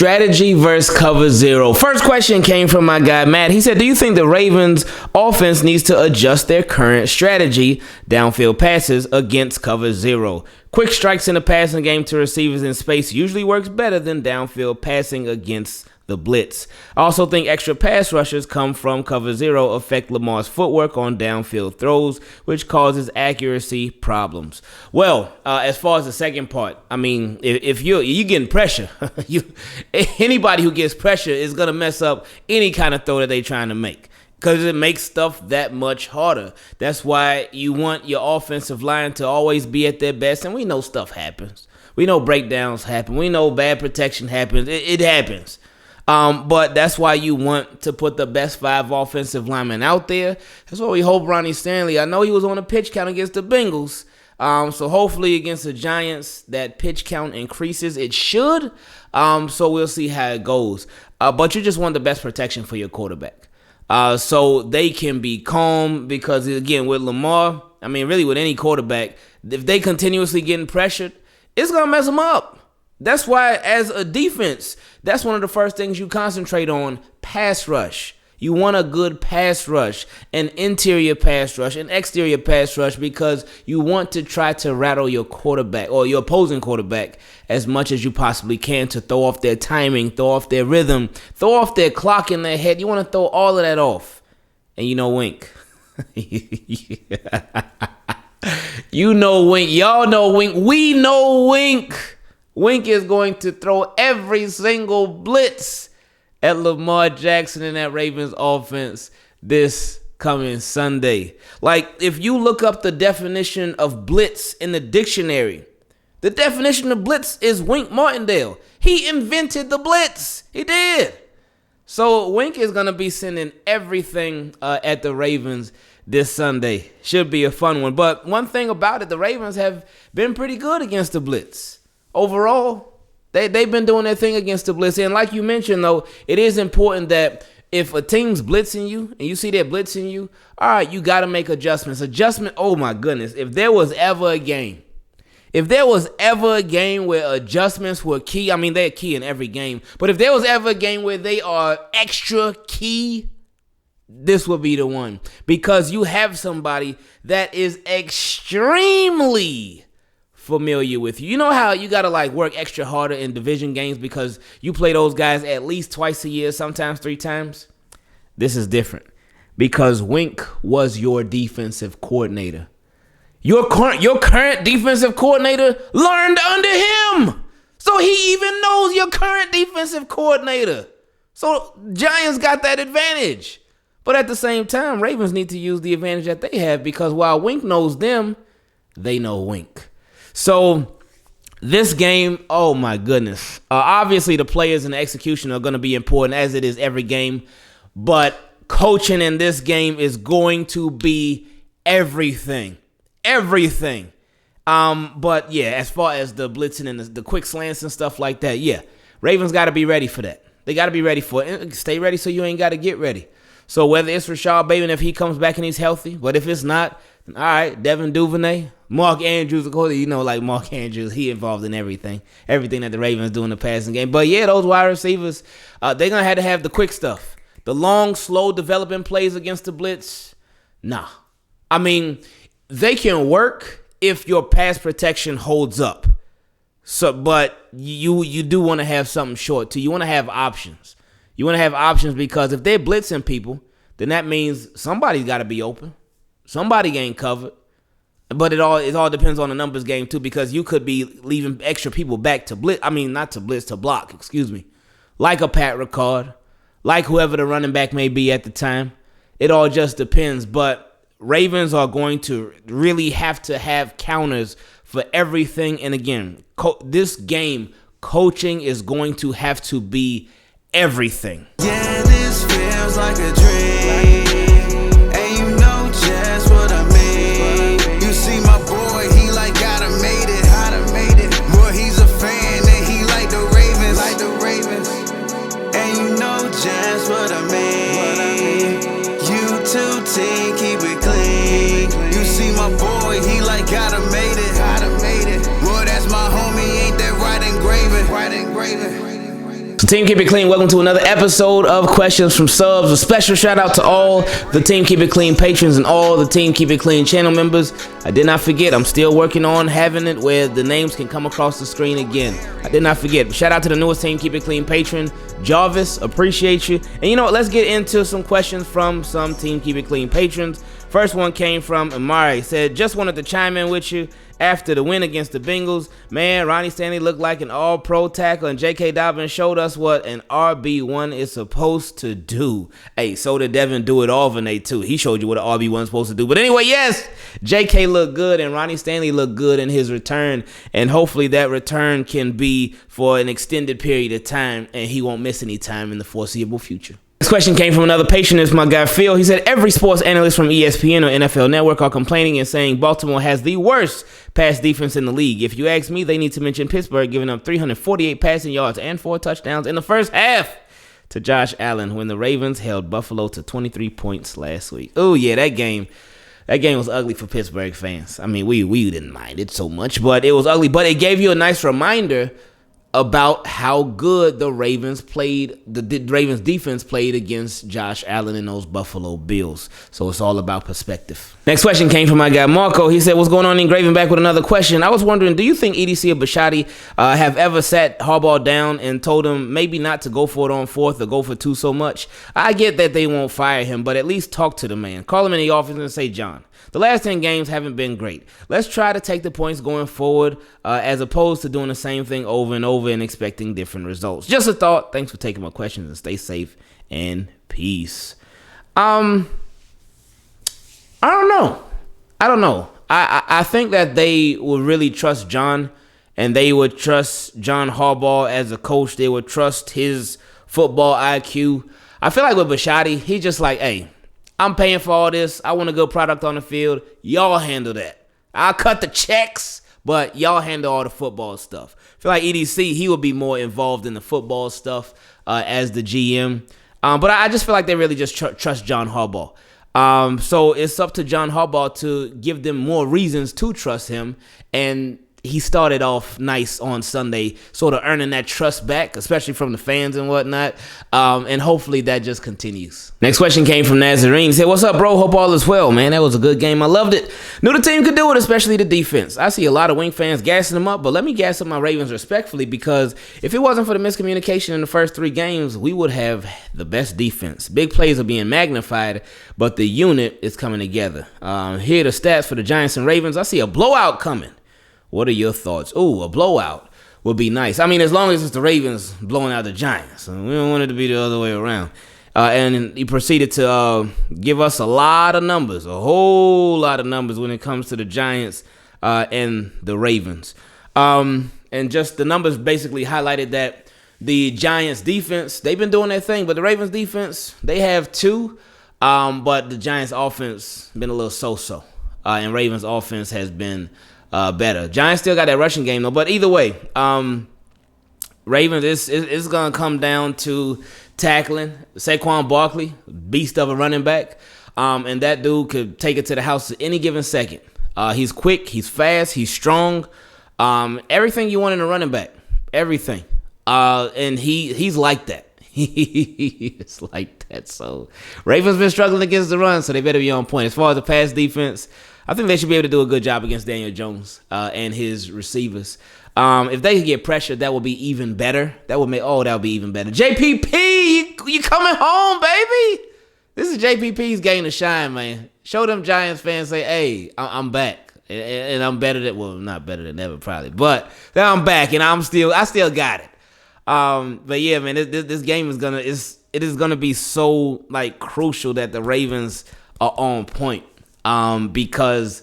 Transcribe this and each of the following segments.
Strategy versus cover zero. First question came from my guy Matt. He said, do you think the Ravens offense needs to adjust their current strategy, downfield passes, against cover zero? Quick strikes in the passing game to receivers in space usually works better than downfield passing against the blitz. I also think extra pass rushers come from cover zero affect Lamar's footwork on downfield throws, which causes accuracy problems. Well, as far as the second part, I mean, if you're getting pressure, anybody who gets pressure is gonna mess up any kind of throw that they're trying to make, because it makes stuff that much harder. That's why you want your offensive line to always be at their best, and we know stuff happens. We know breakdowns happen. We know bad protection happens. It happens. But that's why you want to put the best 5 offensive linemen out there. That's why we hope Ronnie Stanley, I know he was on a pitch count against the Bengals. So hopefully against the Giants, that pitch count increases. It should. So we'll see how it goes. But you just want the best protection for your quarterback. So they can be calm, because, again, with Lamar, I mean, really with any quarterback, if they continuously getting pressured, it's going to mess them up. That's why, as a defense, that's one of the first things you concentrate on, pass rush. You want a good pass rush, an interior pass rush, an exterior pass rush, because you want to try to rattle your quarterback or your opposing quarterback as much as you possibly can to throw off their timing, throw off their rhythm, throw off their clock in their head. You want to throw all of that off. And you know Wink. You know Wink. Y'all know Wink. We know Wink. Wink is going to throw every single blitz at Lamar Jackson and that Ravens offense this coming Sunday. Like, if you look up the definition of blitz in the dictionary, the definition of blitz is Wink Martindale. He invented the blitz. He did. So Wink is going to be sending everything at the Ravens this Sunday. Should be a fun one. But one thing about it, the Ravens have been pretty good against the blitz. Overall, they've been doing their thing against the blitz. And like you mentioned, though, it is important that if a team's blitzing you and you see they're blitzing you, all right, you got to make adjustments. Oh, my goodness. If there was ever a game where adjustments were key, I mean, they're key in every game. But if there was ever a game where they are extra key, this would be the one. Because you have somebody that is extremely familiar with you. You know how you got to work extra harder in division games because you play those guys at least twice a year, sometimes 3 times? This is different because Wink was your defensive coordinator. Your current defensive coordinator learned under him. So he even knows your current defensive coordinator. So Giants got that advantage. But at the same time, Ravens need to use the advantage that they have, because while Wink knows them, they know Wink. So this game, oh my goodness. Obviously, the players and the execution are going to be important, as it is every game. But coaching in this game is going to be everything. Everything. But yeah, as far as the blitzing and the quick slants and stuff like that, yeah, Ravens got to be ready for that. They got to be ready for it. And stay ready so you ain't got to get ready. So whether it's Rashad Bateman, if he comes back and he's healthy, but if it's not, all right, Devin Duvernay, Mark Andrews, of course, Mark Andrews, he involved in everything that the Ravens do in the passing game. But yeah, those wide receivers, they're going to have the quick stuff. The long, slow developing plays against the blitz, nah. I mean, they can work if your pass protection holds up. So, but you do want to have something short too. You want to have options. You want to have options because if they're blitzing people, then that means somebody's got to be open. Somebody ain't covered. But it all depends on the numbers game too, because you could be leaving extra people back to blitz. I mean, not to blitz, to block, like a Pat Ricard, like whoever the running back may be at the time. It all just depends. But Ravens are going to really have to have counters for everything. And again, this game, coaching is going to have to be everything. Yeah, this feels like a dream. And you know just what I mean. You see my boy, he gotta made it. Boy, he's a fan and he like the Ravens. And you know just what I mean. You two team, keep it clean. You see my boy, he gotta made it. Boy, that's my homie, ain't that right engraving? So Team Keep It Clean, welcome to another episode of Questions from Subs. A special shout out to all the Team Keep It Clean patrons and all the Team Keep It Clean channel members. I did not forget, I'm still working on having it where the names can come across the screen again. I did not forget. Shout out to the newest Team Keep It Clean patron, Jarvis, appreciate you. And you know what, let's get into some questions from some Team Keep It Clean patrons. First one came from Amari. Said, just wanted to chime in with you after the win against the Bengals. Man, Ronnie Stanley looked like an all-pro tackle, and J.K. Dobbins showed us what an RB1 is supposed to do. Hey, so did Devin Do-It-All-Vinay, too. He showed you what an RB1 is supposed to do. But anyway, yes, J.K. looked good, and Ronnie Stanley looked good in his return, and hopefully that return can be for an extended period of time, and he won't miss any time in the foreseeable future. This question came from another patron. It's my guy Phil. He said, every sports analyst from ESPN or NFL Network are complaining and saying Baltimore has the worst pass defense in the league. If you ask me, they need to mention Pittsburgh giving up 348 passing yards and 4 touchdowns in the first half to Josh Allen when the Ravens held Buffalo to 23 points last week. Oh, yeah, that game was ugly for Pittsburgh fans. I mean, we didn't mind it so much, but it was ugly. But it gave you a nice reminder about how good the Ravens defense played against Josh Allen and those Buffalo Bills. So it's all about perspective. Next question came from my guy Marco. He said, what's going on, Ingraven? Back with another question. I was wondering, do you think EDC or Bisciotti have ever sat Harbaugh down and told him maybe not to go for it on fourth or go for two so much? I get that they won't fire him, but at least talk to the man. Call him in the office and say, John, the last 10 games haven't been great. Let's try to take the points going forward as opposed to doing the same thing over and over and expecting different results. Just a thought. Thanks for taking my questions and stay safe and peace. I don't know. I think that they would really trust John, and they would trust John Harbaugh as a coach. They would trust his football IQ. I feel like with Bisciotti, he's just like, hey, I'm paying for all this. I want a good product on the field. Y'all handle that. I'll cut the checks, but y'all handle all the football stuff. I feel like EDC, he would be more involved in the football stuff as the GM. But I just feel like they really just trust John Harbaugh. So it's up to John Harbaugh to give them more reasons to trust him. And he started off nice on Sunday, sort of earning that trust back, especially from the fans and whatnot. And hopefully that just continues. Next question came from Nazarene. He said, what's up, bro? Hope all is well, man. That was a good game. I loved it. Knew the team could do it, especially the defense. I see a lot of Wing fans gassing them up, but let me gas up my Ravens respectfully, because if it wasn't for the miscommunication in the first 3 games, we would have the best defense. Big plays are being magnified, but the unit is coming together. Here are the stats for the Giants and Ravens. I see a blowout coming. What are your thoughts? Ooh, a blowout would be nice. I mean, as long as it's the Ravens blowing out the Giants. We don't want it to be the other way around. And he proceeded to give us a lot of numbers, a whole lot of numbers when it comes to the Giants and the Ravens. And just the numbers basically highlighted that the Giants defense, they've been doing their thing, but the Ravens defense, they have 2. But the Giants offense been a little so-so. And Ravens offense has been better. Giants still got that rushing game though, but either way, Ravens, it's gonna come down to tackling. Saquon Barkley, beast of a running back, and that dude could take it to the house at any given second. He's quick, he's fast, he's strong, everything you want in a running back, everything. And he's like that. He is like that. So Ravens been struggling against the run, so they better be on point. As far as the pass defense, I think they should be able to do a good job against Daniel Jones and his receivers. If they could get pressure, that would be even better. That would be even better. JPP, you coming home, baby? This is JPP's game to shine, man. Show them Giants fans, say, hey, I'm back. And I'm better than, well, not better than ever probably, but I'm back and I still got it. But yeah, man, this game is it is gonna be so like crucial that the Ravens are on point. Because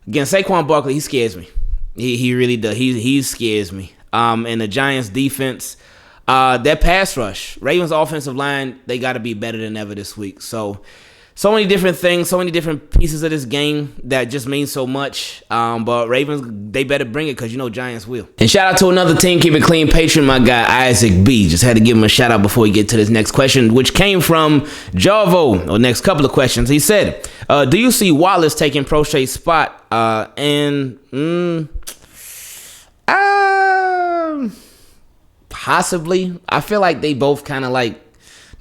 again, Saquon Barkley, he scares me. He really does. He scares me. And the Giants defense, their pass rush, Ravens offensive line, they got to be better than ever this week. So many different things, so many different pieces of this game that just mean so much. But Ravens, they better bring it because you know Giants will. And shout out to another Team Keep It Clean patron, my guy Isaac B. Just had to give him a shout out before we get to this next question, which came from Javo. Or next couple of questions. He said, do you see Wallace taking Prochet's spot? Possibly. I feel like they both kind of like,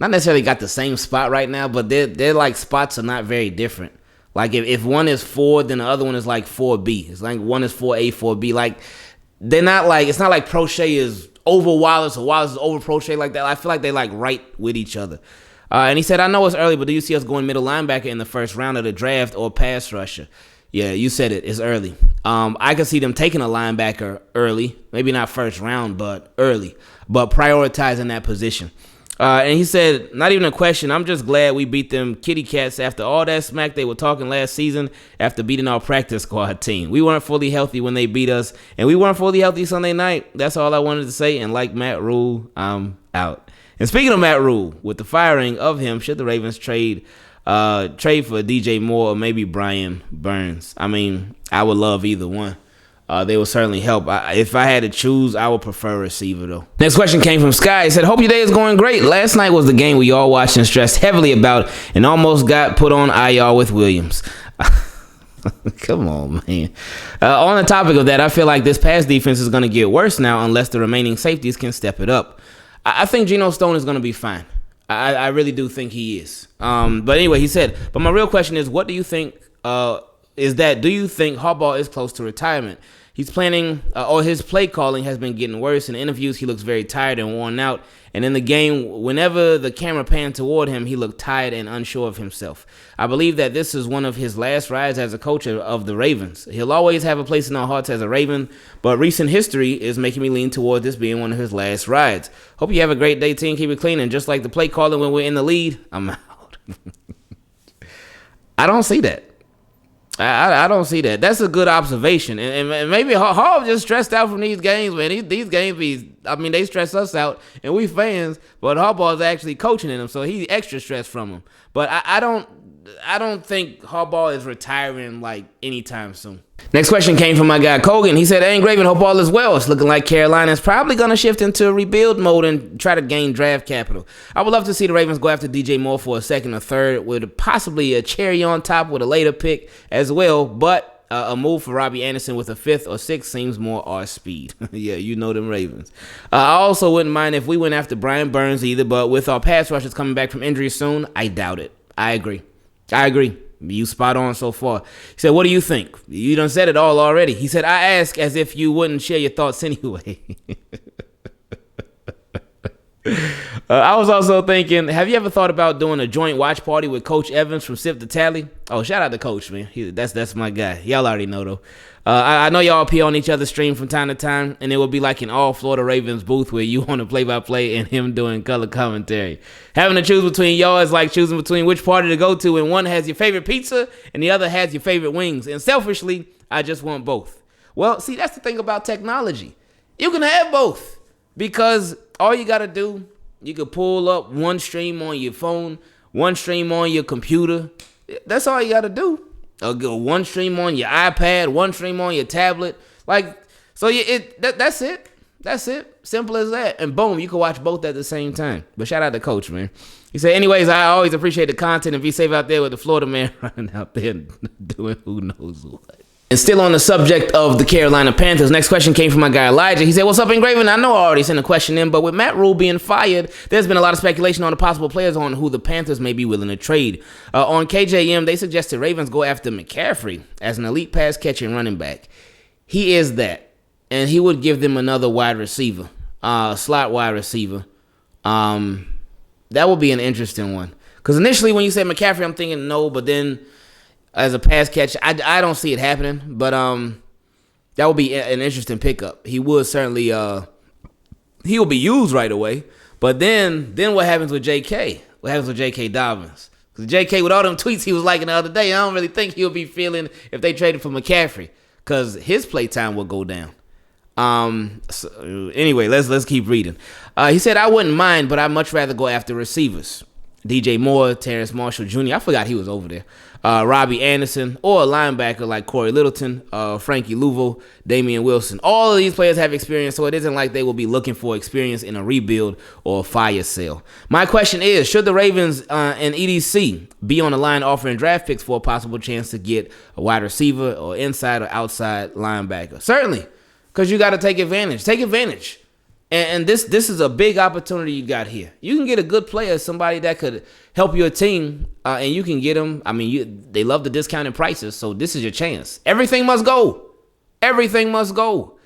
not necessarily got the same spot right now, but their like spots are not very different. Like if one is 4, then the other one is like 4B. It's like one is 4A, 4B. Like they're not like, it's not like Prochet is over Wallace or Wallace is over Prochet like that. I feel like they like right with each other. And he said, I know it's early, but do you see us going middle linebacker in the first round of the draft or pass rusher? Yeah, you said it. It's early. I could see them taking a linebacker early. Maybe not first round, but early. But prioritizing that position. And he said, not even a question. I'm just glad we beat them kitty cats after all that smack they were talking last season after beating our practice squad team. We weren't fully healthy when they beat us, and we weren't fully healthy Sunday night. That's all I wanted to say. And like Matt Rule, I'm out. And speaking of Matt Rule, with the firing of him, should the Ravens trade for DJ Moore or maybe Brian Burns? I mean, I would love either one. They will certainly help. If I had to choose, I would prefer receiver, though. Next question came from Sky. He said, hope your day is going great. Last night was the game we all watched and stressed heavily about and almost got put on IR with Williams. Come on, man. On the topic of that, I feel like this pass defense is going to get worse now unless the remaining safeties can step it up. I think Geno Stone is going to be fine. I really do think he is. But anyway, he said, but my real question is, what do you think do you think Harbaugh is close to retirement? He's planning, or his play calling has been getting worse. In interviews, he looks very tired and worn out. And in the game, whenever the camera panned toward him, he looked tired and unsure of himself. I believe that this is one of his last rides as a coach of the Ravens. He'll always have a place in our hearts as a Raven, but recent history is making me lean toward this being one of his last rides. Hope you have a great day, team. Keep it clean. And just like the play calling when we're in the lead, I'm out. I don't see that. I don't see that. That's a good observation. And maybe Harbaugh just stressed out from these games, man. These games, they stress us out, and we fans, but Harbaugh's actually coaching in them, so he's extra stressed from them. But I don't think Harbaugh is retiring like anytime soon. Next question came from my guy Kogan. He said, hey, Ingraven, hope all is well. It's looking like Carolina's probably going to shift into rebuild mode and try to gain draft capital. I would love to see the Ravens go after DJ Moore for a second or third with possibly a cherry on top with a later pick as well, but a move for Robbie Anderson with a 5th or 6th seems more our speed. Yeah, you know them Ravens. I also wouldn't mind if we went after Brian Burns either, but with our pass rushers coming back from injury soon, I doubt it. I agree. You spot on so far. He said, what do you think? You done said it all already. He said, I ask as if you wouldn't share your thoughts anyway. I was also thinking, have you ever thought about doing a joint watch party with Coach Evans from Sip to Tally? Oh, shout out to Coach, man. That's my guy. Y'all already know, though. I know y'all pee on each other's stream from time to time, and it will be like an all Florida Ravens booth where you on a play-by-play and him doing color commentary. Having to choose between y'all is like choosing between which party to go to, and one has your favorite pizza and the other has your favorite wings. And selfishly, I just want both. Well, see, that's the thing about technology. You can have both because all you got to do, you can pull up one stream on your phone, one stream on your computer. That's all you got to do. One stream on your iPad, one stream on your tablet. That's it. That's it. Simple as that. And boom, you can watch both at the same time. But shout out to Coach, man. He said, anyways, I always appreciate the content and be safe out there with the Florida man running out there doing who knows what. And still on the subject of the Carolina Panthers, next question came from my guy Elijah. He said, what's up, Ingraven? I know I already sent a question in, but with Matt Rule being fired, there's been a lot of speculation on the possible players on who the Panthers may be willing to trade. On KJM, they suggested Ravens go after McCaffrey as an elite pass catching running back. He is that, and he would give them another wide receiver, slot wide receiver. That would be an interesting one. Because initially when you said McCaffrey, I'm thinking no, but then as a pass catcher, I don't see it happening, but that would be an interesting pickup. He would certainly he will be used right away. But then what happens with J.K.? What happens with J.K. Dobbins? Because J.K. with all them tweets he was liking the other day, I don't really think he'll be feeling if they traded for McCaffrey because his play time will go down. So anyway, let's keep reading. He said, I wouldn't mind, but I'd much rather go after receivers. DJ Moore, Terrence Marshall Jr., I forgot he was over there. Robbie Anderson, or a linebacker like Corey Littleton, Frankie Louvo, Damian Wilson. All of these players have experience, so it isn't like they will be looking for experience in a rebuild or a fire sale. My question is, should the Ravens and EDC be on the line offering draft picks for a possible chance to get a wide receiver or inside or outside linebacker? Certainly, because you got to take advantage. Take advantage. And this is a big opportunity you got here. You can get a good player, somebody that could help your team, and you can get them. I mean, they love the discounted prices, so this is your chance. Everything must go. Everything must go.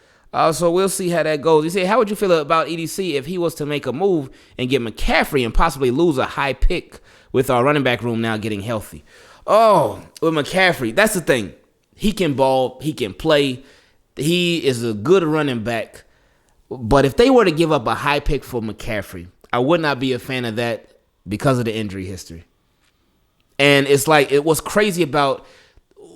So we'll see how that goes. You say, how would you feel about EDC if he was to make a move and get McCaffrey and possibly lose a high pick with our running back room now getting healthy? Oh, with McCaffrey, that's the thing. He can ball. He can play. He is a good running back. But if they were to give up a high pick for McCaffrey, I would not be a fan of that because of the injury history. And it's like, it was crazy about,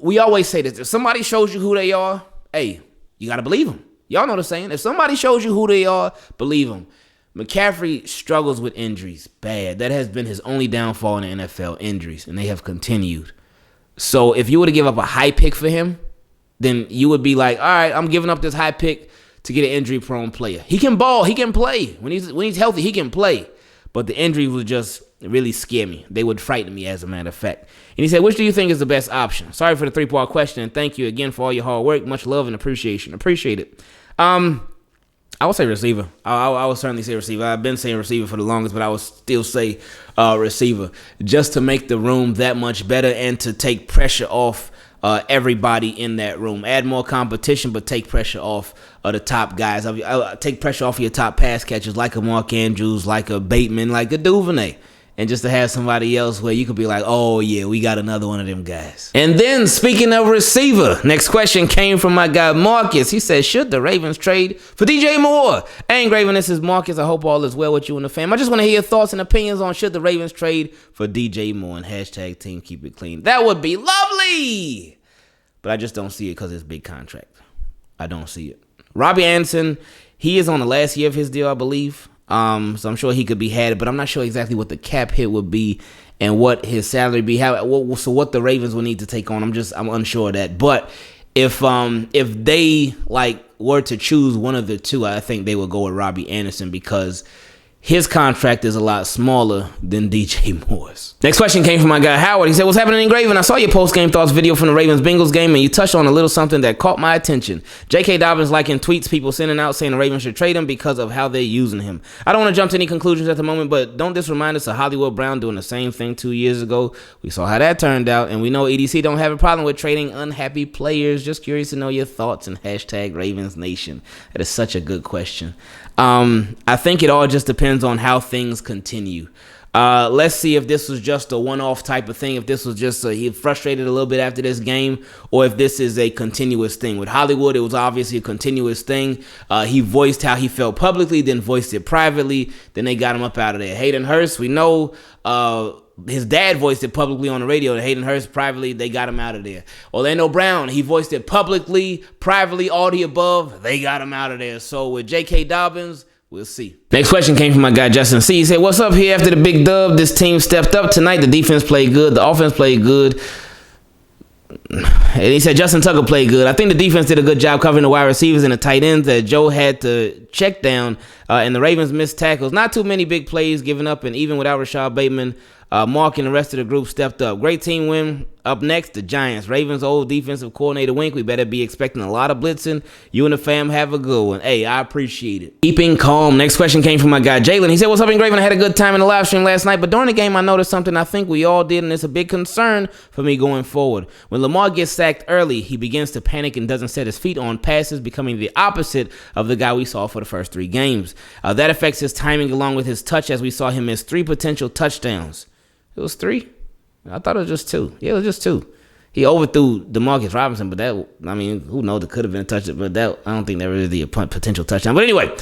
we always say this, if somebody shows you who they are, hey, you got to believe them. Y'all know the saying. If somebody shows you who they are, believe them. McCaffrey struggles with injuries bad. That has been his only downfall in the NFL, injuries, and they have continued. So if you were to give up a high pick for him, then you would be like, all right, I'm giving up this high pick to get an injury-prone player. He can ball. He can play. When he's healthy, he can play. But the injury would just really scare me. They would frighten me, as a matter of fact. And he said, which do you think is the best option? Sorry for the 3-part question, and thank you again for all your hard work. Much love and appreciation. Appreciate it. I would say receiver. I would certainly say receiver. I've been saying receiver for the longest, but I would still say receiver. Just to make the room that much better and to take pressure off everybody in that room. Add more competition, but take pressure off the top guys. Take pressure off your top pass catchers like a Mark Andrews, like a Bateman, like a Duvernay. And just to have somebody else where you could be like, oh, yeah, we got another one of them guys. And then, speaking of receiver, next question came from my guy Marcus. He said, should the Ravens trade for DJ Moore? Hey, Ingraven, this is Marcus. I hope all is well with you and the fam. I just want to hear your thoughts and opinions on should the Ravens trade for DJ Moore and hashtag team keep it clean. That would be lovely. But I just don't see it because it's a big contract. I don't see it. Robbie Anderson, he is on the last year of his deal, I believe. So I'm sure he could be had, but I'm not sure exactly what the cap hit would be and what his salary be. So what the Ravens would need to take on. I'm unsure of that. But if they were to choose one of the two, I think they would go with Robbie Anderson because his contract is a lot smaller than DJ Moore's. Next question came from my guy Howard. He said, what's happening in Ingraven? I saw your post-game thoughts video from the Ravens-Bengals game, and you touched on a little something that caught my attention. J.K. Dobbins liking tweets people sending out saying the Ravens should trade him because of how they're using him. I don't want to jump to any conclusions at the moment, but don't this remind us of Hollywood Brown doing the same thing 2 years ago? We saw how that turned out, and we know EDC don't have a problem with trading unhappy players. Just curious to know your thoughts and hashtag Ravens Nation. That is such a good question. I think it all just depends on how things continue. Let's see if this was just a one-off type of thing, if this was just he frustrated a little bit after this game, or if this is a continuous thing. With Hollywood, it was obviously a continuous thing. He voiced how he felt publicly, then voiced it privately, then they got him up out of there. Hayden Hurst, we know his dad voiced it publicly on the radio. Hayden Hurst, privately, they got him out of there. Orlando Brown, he voiced it publicly, privately, all the above, they got him out of there. So with J.K. Dobbins, we'll see. Next question came from my guy Justin C. He said, what's up here after the big dub? This team stepped up tonight. The defense played good. The offense played good. And he said Justin Tucker played good. I think the defense did a good job covering the wide receivers and the tight ends that Joe had to check down. And the Ravens missed tackles. Not too many big plays given up. And even without Rashad Bateman, Mark and the rest of the group stepped up. Great team win. Up next, the Giants. Ravens old defensive coordinator Wink. We better be expecting a lot of blitzing. You and the fam have a good one. Hey, I appreciate it. Keeping calm. Next question came from my guy Jalen. He said, what's up, Ingraven? I had a good time in the live stream last night, but during the game I noticed something I think we all did, and it's a big concern for me going forward. When Lamar gets sacked early, he begins to panic and doesn't set his feet on passes, becoming the opposite of the guy we saw for the first 3 games. That affects his timing along with his touch, as we saw him miss 3 potential touchdowns. It was 3? I thought it was just 2. Yeah, it was just 2. He overthrew DeMarcus Robinson, but that, I mean, who knows? It could have been a touchdown, but that, I don't think that really a potential touchdown. But anyway,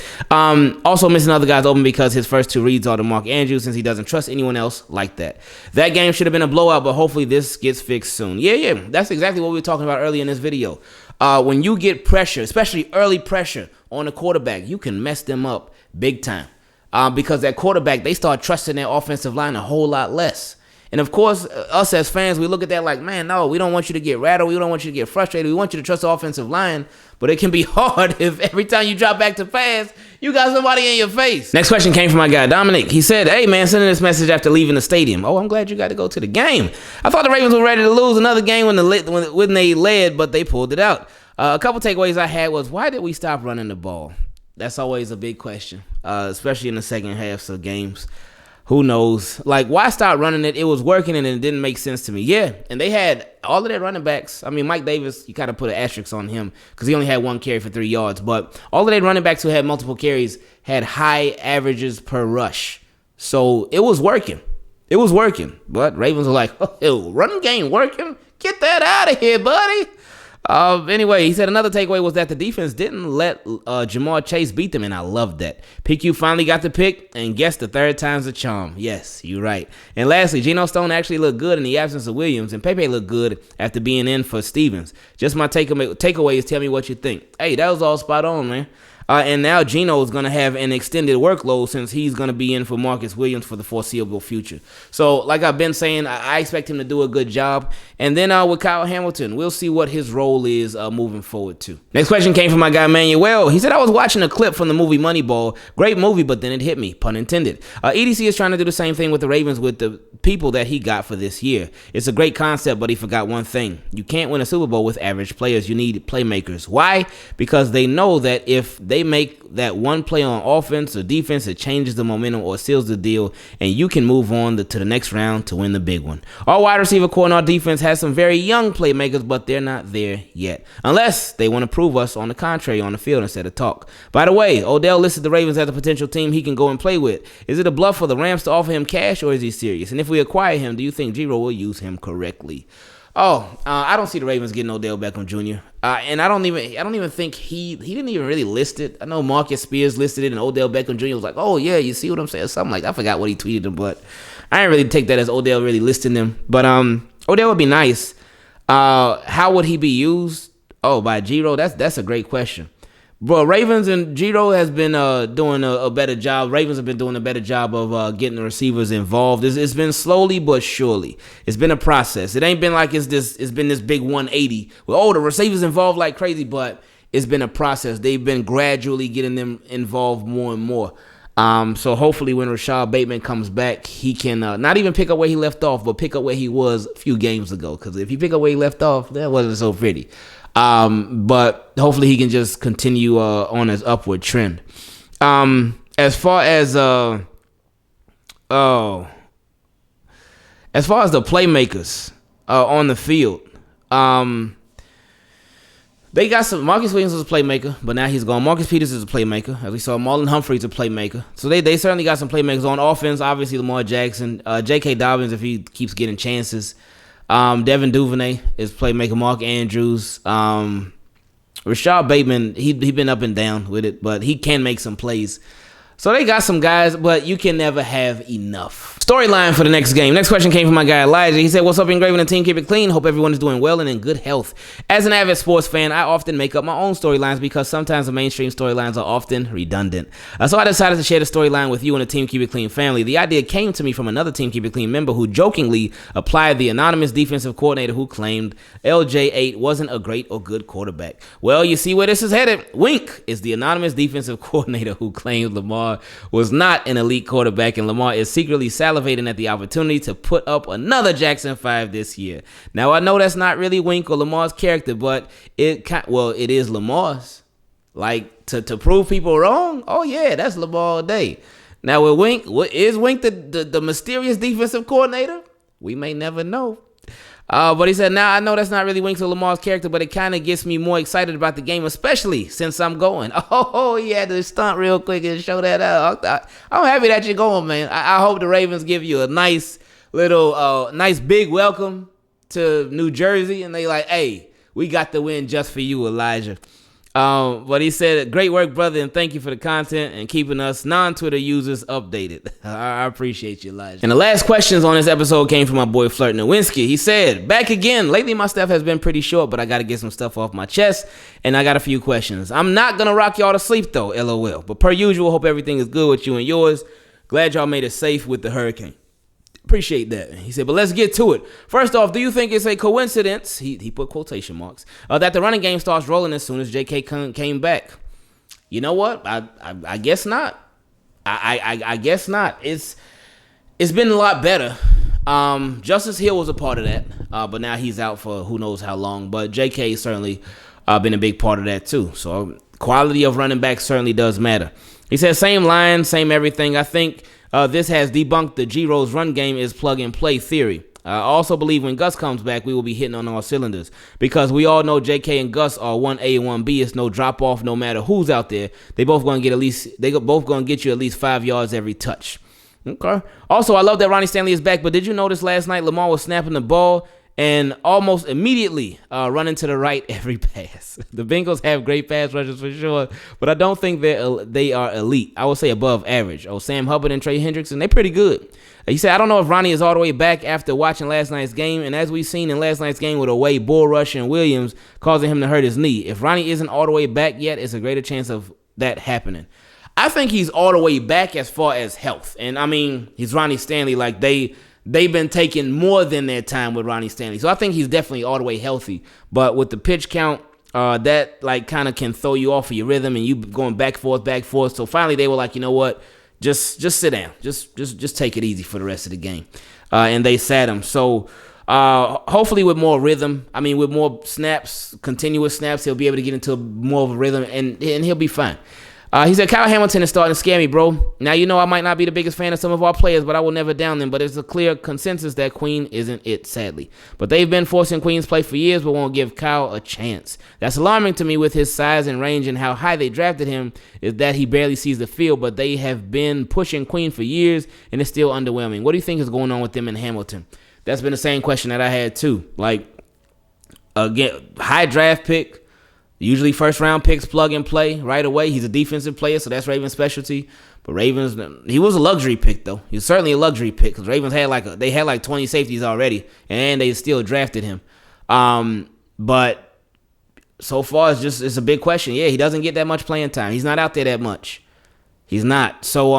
also missing other guys open because his first 2 reads are to Mark Andrews, since he doesn't trust anyone else like that. That game should have been a blowout, but hopefully this gets fixed soon. Yeah, that's exactly what we were talking about earlier in this video. When you get pressure, especially early pressure on a quarterback, you can mess them up big time. Because that quarterback, they start trusting their offensive line a whole lot less. And of course, us as fans, we look at that like, man, no, we don't want you to get rattled. We don't want you to get frustrated. We want you to trust the offensive line. But it can be hard if every time you drop back to pass, you got somebody in your face. Next question came from my guy, Dominic. He said, hey, man, sending this message after leaving the stadium. Oh, I'm glad you got to go to the game. I thought the Ravens were ready to lose another game when they led, but they pulled it out. A couple takeaways I had was, why did we stop running the ball? That's always a big question, especially in the second halves of games. Who knows? Like, why start running it? It was working and it didn't make sense to me. Yeah, and they had all of their running backs. I mean, Mike Davis, you got to put an asterisk on him because he only had 1 carry for 3 yards. But all of their running backs who had multiple carries had high averages per rush. So it was working. It was working. But Ravens were like, oh, running game working? Get that out of here, buddy. Anyway, he said another takeaway was that the defense didn't let Jamar Chase beat them, and I loved that. PQ finally got the pick, and guess the 3rd time's a charm. Yes, you're right. And lastly, Geno Stone actually looked good in the absence of Williams, and Pepe looked good after being in for Stevens. Just my takeaways. Tell me what you think. Hey, that was all spot on, man. And now Geno is going to have an extended workload since he's going to be in for Marcus Williams for the foreseeable future. So, like I've been saying, I expect him to do a good job. And then with Kyle Hamilton, we'll see what his role is moving forward, too. Next question came from my guy, Manuel. He said, I was watching a clip from the movie Moneyball. Great movie, but then it hit me, pun intended. EDC is trying to do the same thing with the Ravens with the people that he got for this year. It's a great concept, but he forgot one thing. You can't win a Super Bowl with average players. You need playmakers. Why? Because they know that if they make that one play on offense or defense, it changes the momentum or seals the deal, and you can move on to the next round to win the big one. Our wide receiver core and our defense has some very young playmakers, but they're not there yet. Unless they want to prove us on the contrary on the field instead of talk. By the way, Odell listed the Ravens as a potential team he can go and play with. Is it a bluff for the Rams to offer him cash, or is he serious? And if we acquire him, do you think Giro will use him correctly? I don't see the Ravens getting Odell Beckham Jr. And I don't even think he didn't even really list it. I know Marcus Spears listed it, and Odell Beckham Jr. was like, oh yeah, you see what I'm saying? Something like that. I forgot what he tweeted him, but I didn't really take that as Odell really listing them. But Odell would be nice. How would he be used? Oh, by Giro? That's a great question. Bro, Ravens and Giro has been doing a better job. Ravens have been doing a better job of getting the receivers involved. It's been slowly but surely. It's been a process. It ain't been like it's been this big 180. Well, the receivers involved like crazy, but it's been a process. They've been gradually getting them involved more and more. So hopefully when Rashad Bateman comes back, he can not even pick up where he left off, but pick up where he was a few games ago. Because if you pick up where he left off, that wasn't so pretty. But hopefully he can just continue on his upward trend. As far as the playmakers on the field, they got some. Marcus Williams was a playmaker, but now he's gone. Marcus Peters is a playmaker. As we saw, Marlon Humphrey's a playmaker. So they certainly got some playmakers on offense. Obviously, Lamar Jackson, J.K. Dobbins if he keeps getting chances. Devin Duvernay is playmaker. Mark Andrews. Rashad Bateman, he been up and down with it, but he can make some plays. So they got some guys, but you can never have enough. Storyline for the next game. Next question came from my guy Elijah. He said, what's up, Ingraven and team? Keep it clean. Hope everyone is doing well and in good health. As an avid sports fan, I often make up my own storylines because sometimes the mainstream storylines are often redundant. So I decided to share the storyline with you and the Team Keep It Clean family. The idea came to me from another Team Keep It Clean member who jokingly applied the anonymous defensive coordinator who claimed LJ8 wasn't a great or good quarterback. Well, you see where this is headed. Wink is the anonymous defensive coordinator who claimed Lamar was not an elite quarterback, and Lamar is secretly salivating at the opportunity to put up another Jackson 5 this year. Now, I know that's not really Wink or Lamar's character, but it is Lamar's. Like, to prove people wrong, oh yeah, that's Lamar all day. Now, with Wink, is Wink the mysterious defensive coordinator? We may never know. But he said, now I know that's not really Winks or Lamar's character, but it kind of gets me more excited about the game, especially since I'm going. Oh, he had to stunt real quick and show that out. I'm happy that you're going, man. I hope the Ravens give you a nice little, nice big welcome to New Jersey. And they like, hey, we got the win just for you, Elijah. But he said, great work, brother, and thank you for the content and keeping us non-Twitter users updated. I appreciate you, Elijah. And the last questions on this episode came from my boy Flirt Nowinski. He said, back again. Lately, my stuff has been pretty short, but I got to get some stuff off my chest, and I got a few questions. I'm not going to rock y'all to sleep, though, LOL. But per usual, hope everything is good with you and yours. Glad y'all made it safe with the hurricane. Appreciate that. He said, but let's get to it. First off, do you think it's a coincidence, he put quotation marks, that the running game starts rolling as soon as JK came back? You know what? I guess not. I guess not. It's been a lot better. Justice Hill was a part of that, but now he's out for who knows how long. But JK certainly been a big part of that too. So quality of running back certainly does matter. He said, same line, same everything. I think this has debunked the G-Rose run game is plug-and-play theory. I also believe when Gus comes back, we will be hitting on all cylinders because we all know JK and Gus are 1A and 1B. It's no drop off no matter who's out there. They both going to get you at least 5 yards every touch. Okay. Also, I love that Ronnie Stanley is back, but did you notice last night Lamar was snapping the ball and almost immediately running to the right every pass? The Bengals have great pass rushers for sure, but I don't think they are elite. I would say above average. Sam Hubbard and Trey Hendrickson, they're pretty good. He said, I don't know if Ronnie is all the way back after watching last night's game, and as we've seen in last night's game with Away, Bull Rush, and Williams causing him to hurt his knee, if Ronnie isn't all the way back yet, it's a greater chance of that happening. I think he's all the way back as far as health, and I mean, he's Ronnie Stanley. Like, they've been taking more than their time with Ronnie Stanley, so I think he's definitely all the way healthy, but with the pitch count, that like kind of can throw you off of your rhythm, and you going back, forth, so finally they were like, you know what? Just sit down. Just take it easy for the rest of the game. And they sat him. So hopefully with more rhythm, with more snaps, continuous snaps, he'll be able to get into more of a rhythm, and he'll be fine. He said, Kyle Hamilton is starting to scare me, bro. Now, I might not be the biggest fan of some of our players, but I will never down them. But it's a clear consensus that Queen isn't it, sadly. But they've been forcing Queen's play for years, but won't give Kyle a chance. That's alarming to me with his size and range and how high they drafted him is that he barely sees the field, but they have been pushing Queen for years, and it's still underwhelming. What do you think is going on with them in Hamilton? That's been the same question that I had, too. Like, again, high draft pick. Usually first-round picks plug and play right away. He's a defensive player, so that's Ravens' specialty. But Ravens, he was a luxury pick, though. He was certainly a luxury pick because Ravens had like 20 safeties already, and they still drafted him. But so far, it's a big question. Yeah, he doesn't get that much playing time. He's not out there that much. He's not. So,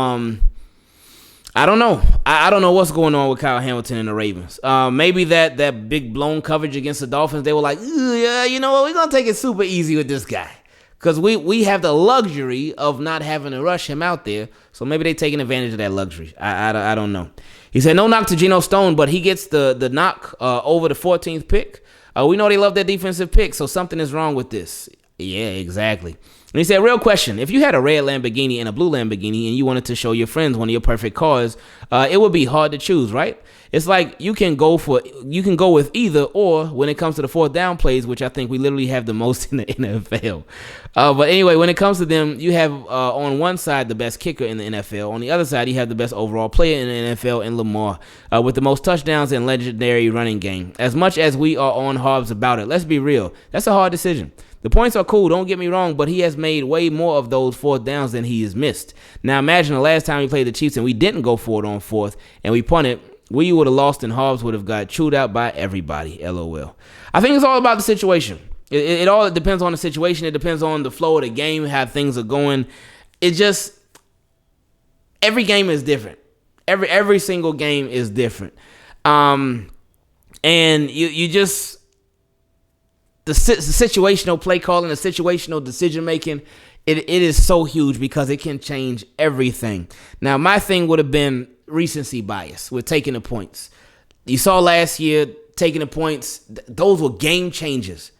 I don't know. I don't know what's going on with Kyle Hamilton and the Ravens. Maybe that big blown coverage against the Dolphins, they were like, yeah, you know what? We're going to take it super easy with this guy. Because we have the luxury of not having to rush him out there. So maybe they're taking advantage of that luxury. I don't know. He said, no knock to Geno Stone, but he gets the knock over the 14th pick. We know they love their defensive pick, so something is wrong with this. Yeah, exactly. And he said, real question, if you had a red Lamborghini and a blue Lamborghini and you wanted to show your friends one of your perfect cars, it would be hard to choose, right? It's like you can go with either or when it comes to the fourth down plays, which I think we literally have the most in the NFL. But anyway, when it comes to them, you have on one side the best kicker in the NFL. On the other side, you have the best overall player in the NFL in Lamar with the most touchdowns and legendary running game. As much as we are on Hobbs about it, let's be real. That's a hard decision. The points are cool, don't get me wrong, but he has made way more of those fourth downs than he has missed. Now imagine the last time we played the Chiefs and we didn't go for it on fourth and we punted. We would have lost and Hobbs would have got chewed out by everybody, LOL. I think it's all about the situation. It all depends on the situation. It depends on the flow of the game, how things are going. Every game is different. Every single game is different. And you just... The situational play calling, the situational decision making, it is so huge because it can change everything. Now, my thing would have been recency bias with taking the points. You saw last year taking the points; those were game changers.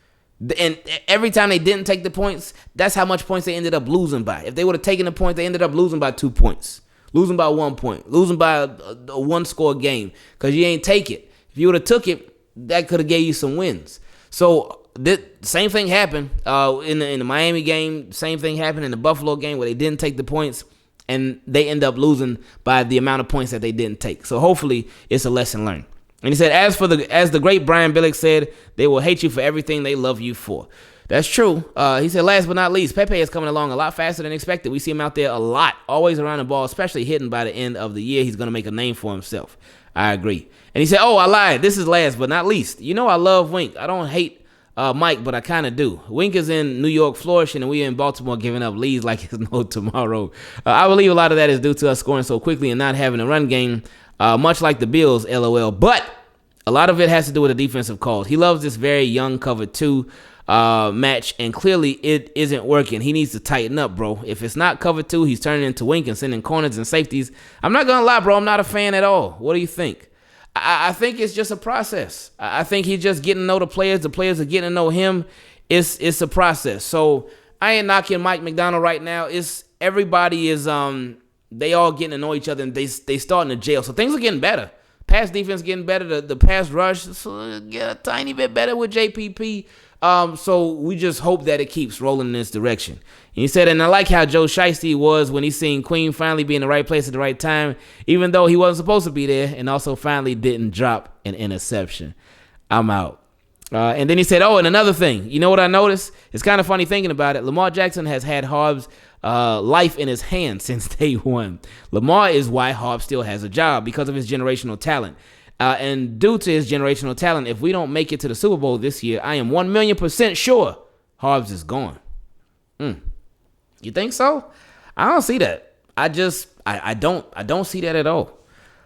And every time they didn't take the points, that's how much points they ended up losing by. If they would have taken the points, they ended up losing by 2 points, losing by 1 point, losing by a one-score game because you ain't take it. If you would have took it, that could have gave you some wins. So. Same thing happened in the Miami game. Same thing happened in the Buffalo game where they didn't take the points and they end up losing by the amount of points that they didn't take. So hopefully it's a lesson learned. And he said, as the great Brian Billick said, they will hate you for everything they love you for. That's true. He said, last but not least, Pepe is coming along a lot faster than expected. We see him out there a lot, always around the ball, especially hitting by the end of the year. He's going to make a name for himself. I agree. And he said, I lied. This is last but not least. I love Wink. I don't hate Mike, but I kind of do. Wink is in New York flourishing, and we in Baltimore giving up leads like it's no tomorrow. I believe a lot of that is due to us scoring so quickly and not having a run game, much like the Bills, LOL. But a lot of it has to do with the defensive calls. He loves this very young cover 2 match, and clearly it isn't working. He needs to tighten up, bro. If it's not cover 2, he's turning into Wink and sending corners and safeties. I'm not going to lie, bro. I'm not a fan at all. What do you think? I think it's just a process. I think he's just getting to know the players. The players are getting to know him. It's a process. So I ain't knocking Mike McDonald right now. It's everybody is they all getting to know each other and they starting to gel. So things are getting better. Pass defense getting better. The pass rush get a tiny bit better with JPP. So we just hope that it keeps rolling in this direction. And he said, and I like how Joe Shiesty was when he seen Queen finally be in the right place at the right time, even though he wasn't supposed to be there, and also finally didn't drop an interception. I'm out. And then he said, oh, and another thing. You know what I noticed? It's kind of funny thinking about it. Lamar Jackson has had Harb's life in his hands since day one. Lamar is why Harb still has a job, because of his generational talent. And due to his generational talent, if we don't make it to the Super Bowl this year, I am 1,000,000% sure Harbs is gone. You think so? I don't see that. I don't see that at all.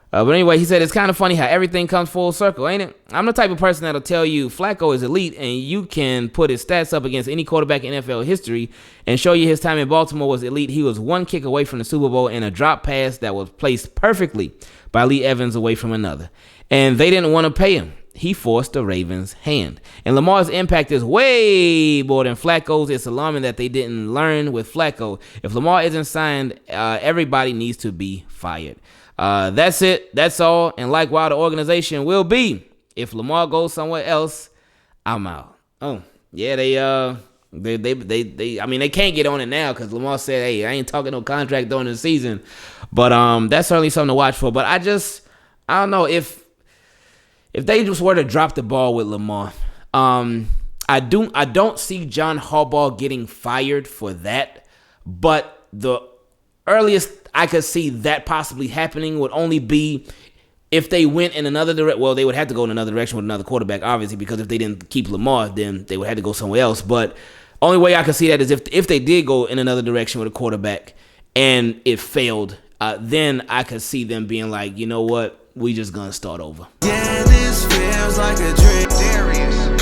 But anyway, he said it's kind of funny how everything comes full circle, ain't it? I'm the type of person that'll tell you Flacco is elite, and you can put his stats up against any quarterback in NFL history and show you his time in Baltimore was elite. He was one kick away from the Super Bowl and a drop pass that was placed perfectly by Lee Evans away from another. And they didn't want to pay him. He forced the Ravens' hand. And Lamar's impact is way more than Flacco's. It's alarming that they didn't learn with Flacco. If Lamar isn't signed, everybody needs to be fired. That's it. That's all. And like while the organization will be, if Lamar goes somewhere else, I'm out. Oh, yeah, they I mean, they can't get on it now because Lamar said, hey, I ain't talking no contract during the season. But that's certainly something to watch for. But I don't know if they just were to drop the ball with Lamar. I don't see John Harbaugh getting fired for that. But the earliest I could see that possibly happening would only be if they went in another direction. Well, they would have to go in another direction with another quarterback, obviously, because if they didn't keep Lamar, then they would have to go somewhere else. But only way I can see that is if they did go in another direction with a quarterback and it failed, then I could see them being like, you know what, we just gonna start over. Yeah, this feels like a dream. Darius.